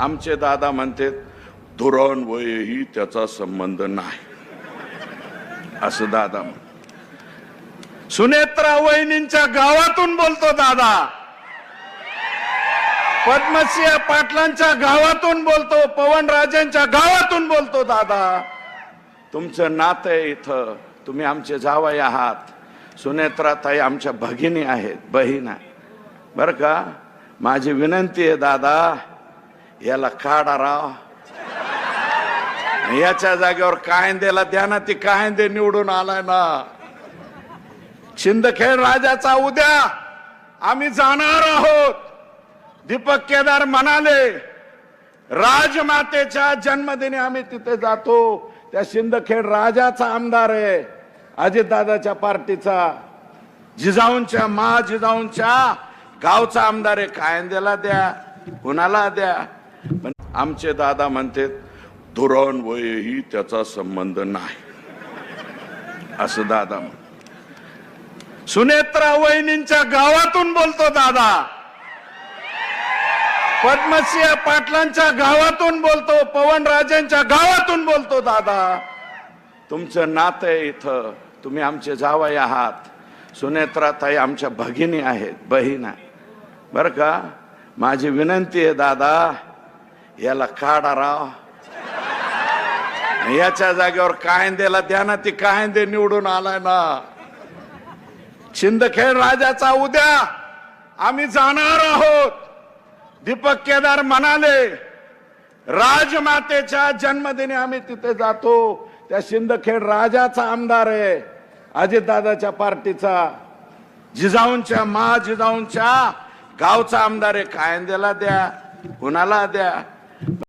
आमचे दादा म्हणते धोरण वयही त्याचा संबंध नाही असं दादा सुनेत्रा वहिनींच्या गावातून बोलतो दादा, पद्मसिंह पाटलांच्या गावातून बोलतो, पवनराजेंच्या गावातून बोलतो दादा. तुमचं नातं आहे इथं, तुम्ही आमचे जावई आहात. सुनेत्रा ताई आमच्या भगिनी आहेत, बहीण आहे बर का. माझी विनंती आहे दादा, याला काढा राव, याच्या जागेवर कायंदेला द्या ना. ती कायंदे निवडून आलाय ना. शिंदखेड राजाचा उद्या आम्ही जाणार आहोत. दीपक केदार म्हणाले राजमातेच्या जन्मदिनी आम्ही तिथे जातो. त्या शिंदखेड राजाचा आमदार आहे, अजितदादाच्या पार्टीचा, जिजाऊंच्या जिजाऊंच्या गावचा आमदार आहे. कायंदेला द्या, कुणाला द्या. पण आमचे दादा म्हणते धोरण वयही त्याचा संबंध नाही असं दादा. सुनेत्रा वहिनींच्या गावातून बोलतो दादा, पद्मसिंह पाटलांच्या गावातून बोलतो, पवनराजेंच्या गावातून बोलतो दादा. तुमचं नातं आहे इथं, तुम्ही आमचे जावई आहात. सुनेत्रा ताई आमच्या भगिनी आहेत, बहीण आहे बर का. माझी विनंती आहे दादा, याला काढा राव, याच्या जागेवर कायंदेला द्या ना. ती कायंदे निवडून आलाय ना. शिंदखेड राजाचा उद्या आम्ही जाणार आहोत. दीपक केदार म्हणाले राजमातेच्या जन्मदिनी आम्ही तिथे जातो. त्या शिंदखेड राजाचा आमदार आहे, अजितदादाच्या पार्टीचा, जिजाऊंच्या जिजाऊंच्या गावचा आमदार आहे. कायंदेला द्या, कुणाला द्या.